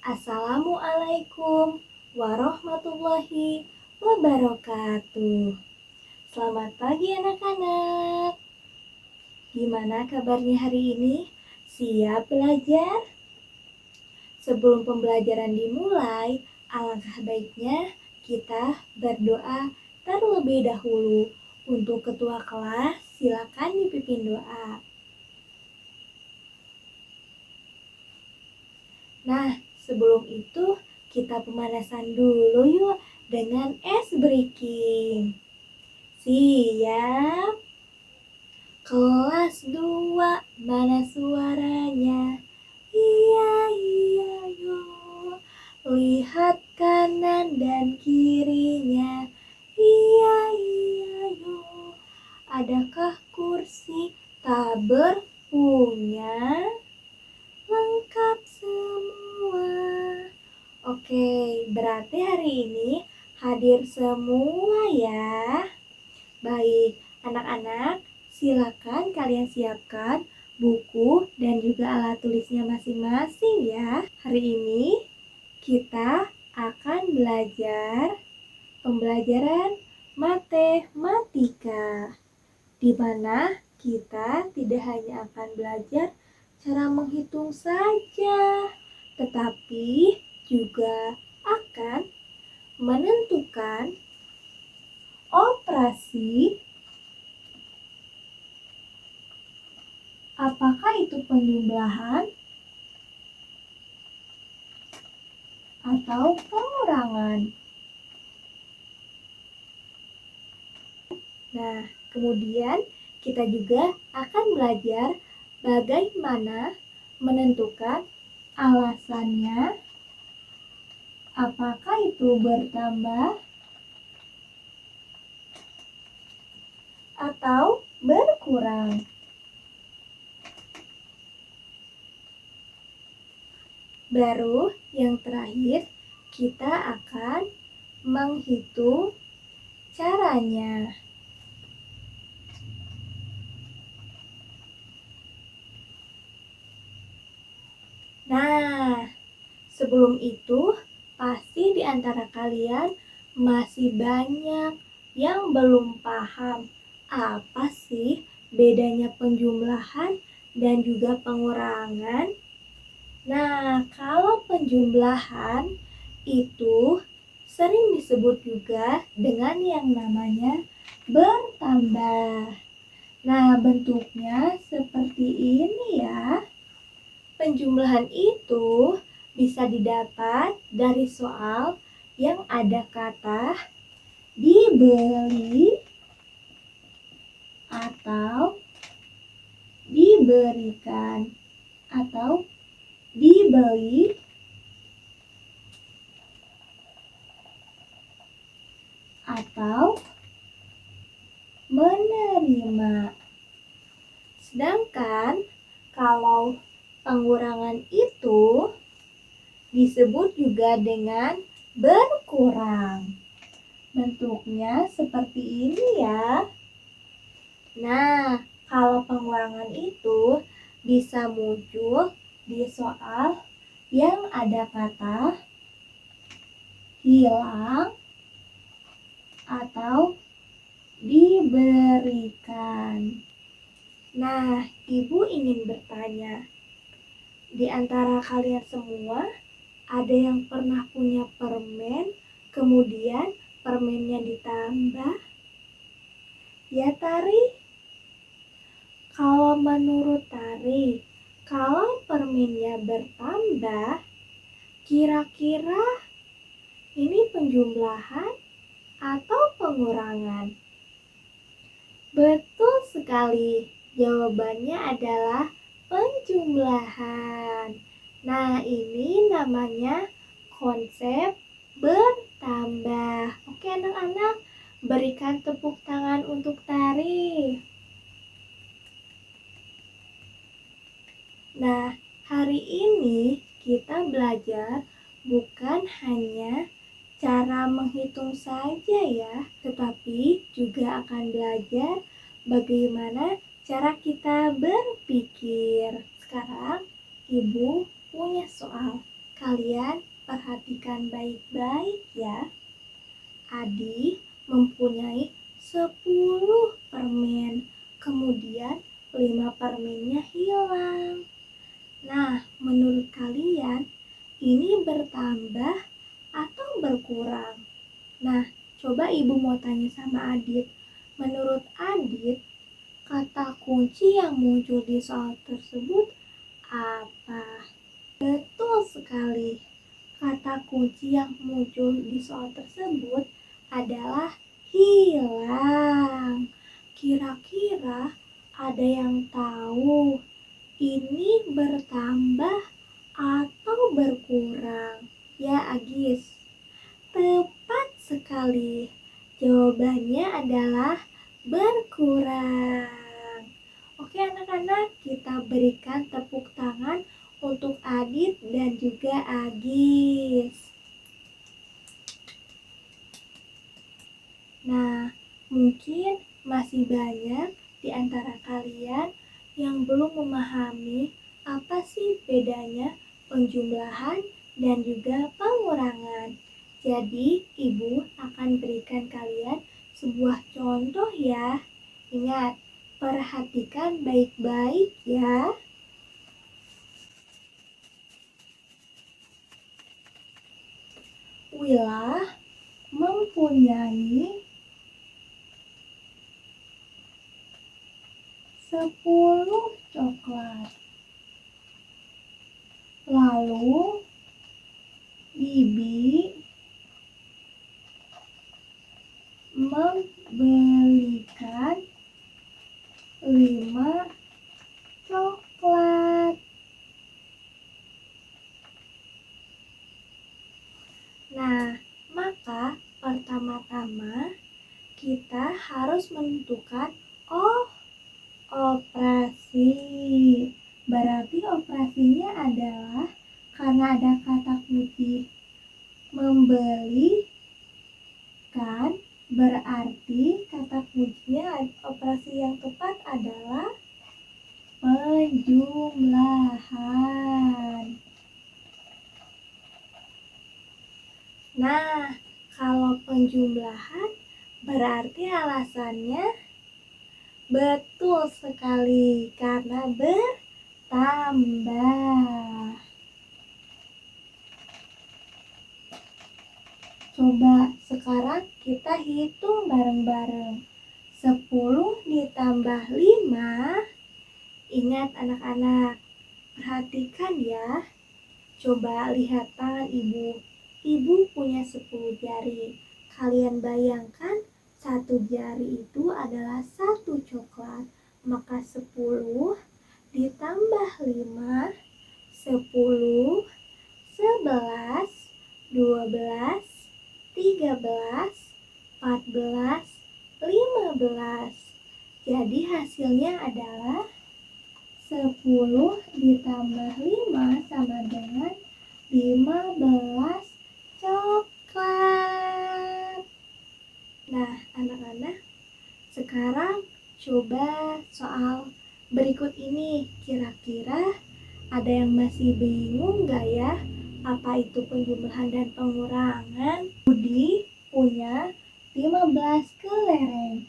Assalamualaikum warahmatullahi wabarakatuh. Selamat pagi anak-anak. Gimana kabarnya hari ini? Siap belajar? Sebelum pembelajaran dimulai, alangkah baiknya kita berdoa terlebih dahulu. Untuk ketua kelas, silakan dipimpin doa. Nah, sebelum itu kita pemanasan dulu yuk dengan ice breaking. Siap? Kelas 2, mana suaranya? Iya, iya, yuk. Lihat kanan dan kirinya. Iya, iya, yuk. Adakah kursi tak berpunya? Lengkap semua. Oke, berarti hari ini hadir semua ya. Baik, anak-anak, silakan kalian siapkan buku dan juga alat tulisnya masing-masing ya. Hari ini kita akan belajar pembelajaran matematika, di mana kita tidak hanya akan belajar cara menghitung saja, tetapi juga akan menentukan operasi, apakah itu penjumlahan atau pengurangan. Nah, kemudian kita juga akan belajar bagaimana menentukan alasannya, apakah itu bertambah atau berkurang. Baru yang terakhir, kita akan menghitung caranya. Nah, sebelum itu pasti di antara kalian masih banyak yang belum paham apa sih bedanya penjumlahan dan juga pengurangan. Nah, kalau penjumlahan itu sering disebut juga dengan yang namanya bertambah. Nah, bentuknya seperti ini ya. Penjumlahan itu bisa didapat dari soal yang ada kata dibeli atau diberikan atau dibeli atau menerima. Sedangkan kalau pengurangan itu disebut juga dengan berkurang. Bentuknya seperti ini ya. Nah, kalau pengurangan itu bisa muncul di soal yang ada kata hilang atau diberikan. Nah, Ibu ingin bertanya, di antara kalian semua ada yang pernah punya permen, kemudian permennya ditambah? Ya Tari? Kalau menurut Tari, kalau permennya bertambah, kira-kira ini penjumlahan atau pengurangan? Betul sekali, jawabannya adalah penjumlahan. Nah, ini namanya konsep bertambah. Oke anak-anak, berikan tepuk tangan untuk Tari. Nah, hari ini kita belajar bukan hanya cara menghitung saja ya, tetapi juga akan belajar bagaimana cara kita berpikir. Sekarang Ibu punya soal. Kalian perhatikan baik-baik ya. Adi mempunyai 10 permen, kemudian 5 permennya hilang. Nah, menurut kalian ini bertambah atau berkurang? Nah, coba ibu mau tanya sama Adit. Menurut Adit, kata kunci yang muncul di soal tersebut apa? Betul sekali. Kata kunci yang muncul di soal tersebut adalah hilang. Kira-kira ada yang tahu ini bertambah atau berkurang? Ya, Agis. Tepat sekali. Jawabannya adalah berkurang. Oke anak-anak, kita berikan tepuk tangan untuk Adit dan juga Agis. Nah, mungkin masih banyak di antara kalian yang belum memahami apa sih bedanya penjumlahan dan juga pengurangan. Jadi, Ibu akan berikan kalian sebuah contoh ya. Ingat, perhatikan baik-baik ya. Willa mempunyai 10 coklat. Lalu Bibi membelikan 5 coklat. Nah, maka pertama-tama kita harus menentukan operasi. Berarti operasinya adalah karena ada kata kunci membelikan, berarti kata kuncinya operasi yang tepat adalah penjumlahan. Nah, kalau penjumlahan berarti alasannya betul sekali karena bertambah. Coba sekarang kita hitung bareng-bareng. 10 ditambah 5. Ingat anak-anak, perhatikan ya. Coba lihat tangan ibu. Ibu punya 10 jari. Kalian bayangkan satu jari itu adalah 1 coklat. Maka 10 ditambah 5, 10, 11, 12, 13, 14, 15. Jadi hasilnya adalah 10 ditambah 5 sama dengan 15 coklat. Nah, anak-anak, sekarang coba soal berikut ini. Kira-kira ada yang masih bingung nggak ya? Apa itu penjumlahan dan pengurangan? Budi punya 15 kelereng.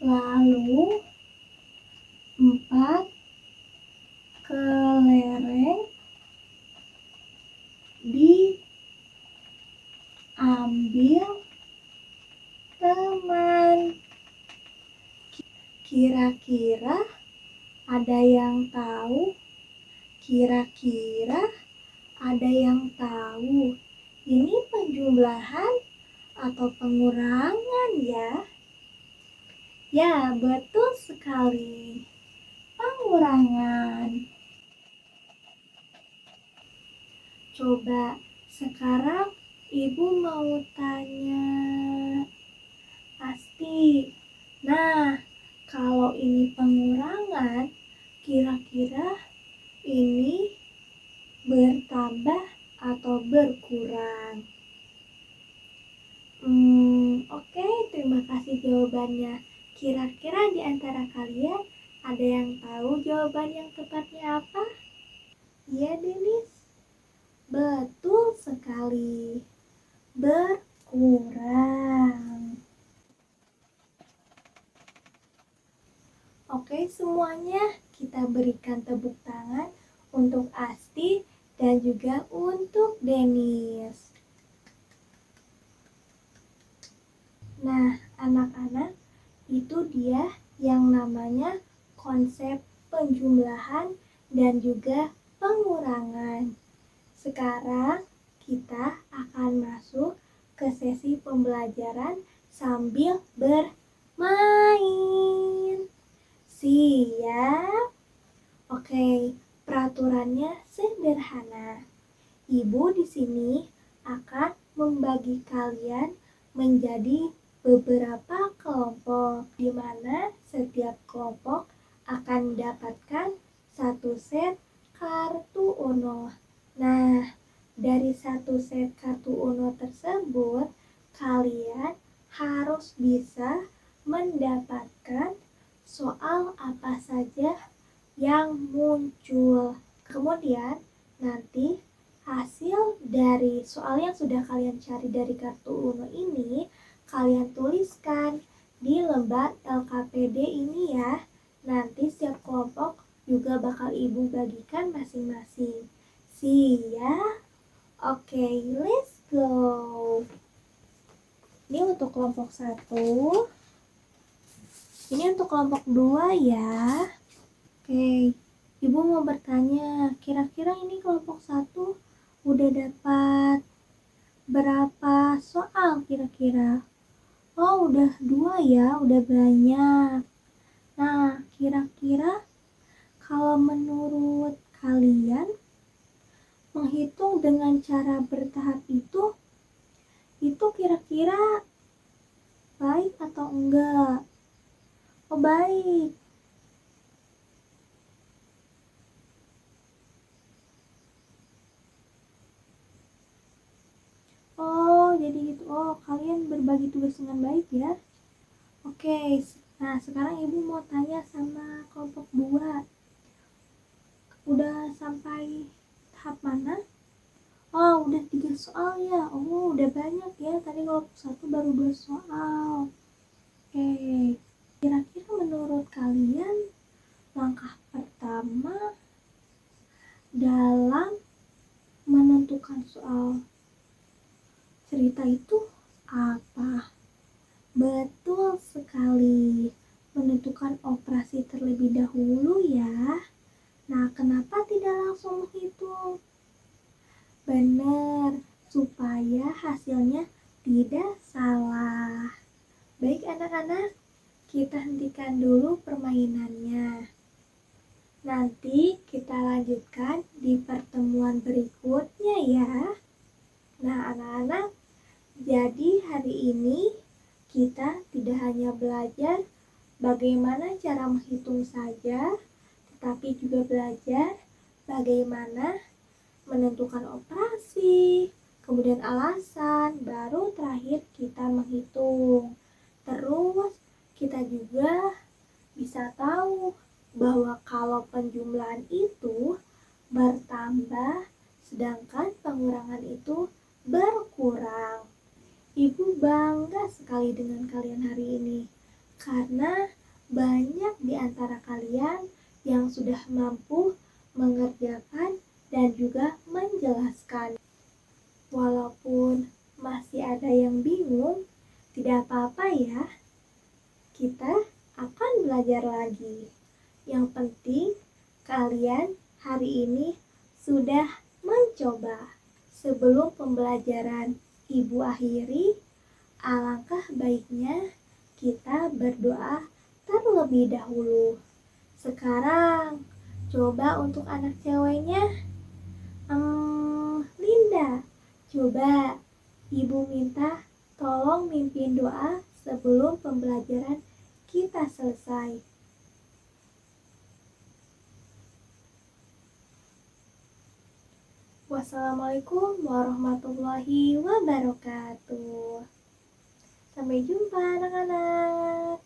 Lalu 4 kelereng diambil teman. Kira-kira ada yang tahu? Kira-kira ada yang tahu ini penjumlahan atau pengurangan ya? Ya, betul sekali. Pengurangan. Coba sekarang ibu mau tanya. Pasti. Nah, kalau ini pengurangan, kira-kira ini bertambah atau berkurang? Oke, terima kasih jawabannya. Kira-kira di antara kalian ada yang tahu jawaban yang tepatnya apa? Iya, Denis. Betul sekali. Berkurang. Oke semuanya, kita berikan tepuk tangan untuk Asti dan juga untuk Denis. Nah, anak-anak, itu dia yang namanya konsep penjumlahan dan juga pengurangan. Sekarang kita akan masuk ke sesi pembelajaran sambil bermain. Siap? Oke, peraturannya sederhana. Ibu di sini akan membagi kalian menjadi beberapa kelompok, di mana setiap kelompok akan mendapatkan satu set kartu UNO. Nah, dari satu set kartu UNO tersebut, kalian harus bisa mendapatkan soal apa saja yang muncul. Kemudian, nanti hasil dari soal yang sudah kalian cari dari kartu UNO ini, kalian tuliskan di lembar LKPD ini ya. Nanti setiap kelompok juga bakal ibu bagikan masing-masing. Siap? Oke, let's go. Ini untuk kelompok 1. Ini untuk kelompok 2 ya. Oke, ibu mau bertanya, kira-kira ini kelompok 1 udah dapat berapa soal kira-kira? Oh, udah 2 ya, udah banyak. Nah, kira-kira kalau menurut kalian menghitung dengan cara bertahap itu kira-kira baik atau enggak? Oh, baik. Oh, jadi gitu. Oh, kalian berbagi tugas dengan baik ya. Oke, nah sekarang ibu mau tanya sama kelompok 2. Udah sampai tahap mana? Oh, udah 3 soal ya. Oh, udah banyak ya. Tadi kelompok 1 baru 2 soal. Oke, kira-kira menurut kalian langkah pertama dalam menentukan soal cerita itu apa? Betul sekali, menentukan operasi terlebih dahulu ya. Nah, kenapa tidak langsung menghitung? Benar, supaya hasilnya tidak salah. Baik anak-anak, kita hentikan dulu permainannya. Nanti kita lanjutkan di pertemuan berikutnya ya. Nah anak-anak, jadi hari ini kita tidak hanya belajar bagaimana cara menghitung saja, tetapi juga belajar bagaimana menentukan operasi, kemudian alasan, baru terakhir kita menghitung. Terus kita juga bisa tahu bahwa kalau penjumlahan itu bertambah, sedangkan pengurangan itu berkurang. Ibu bangga sekali dengan kalian hari ini, karena banyak di antara kalian yang sudah mampu mengerjakan dan juga menjelaskan. Walaupun masih ada yang bingung, tidak apa-apa ya. Kita akan belajar lagi. Yang penting kalian hari ini sudah mencoba. Sebelum pembelajaran ibu akhiri, alangkah baiknya kita berdoa terlebih dahulu. Sekarang coba untuk anak ceweknya, Linda, coba ibu minta tolong mimpin doa sebelum pembelajaran kita selesai. Wassalamualaikum warahmatullahi wabarakatuh. Sampai jumpa anak-anak.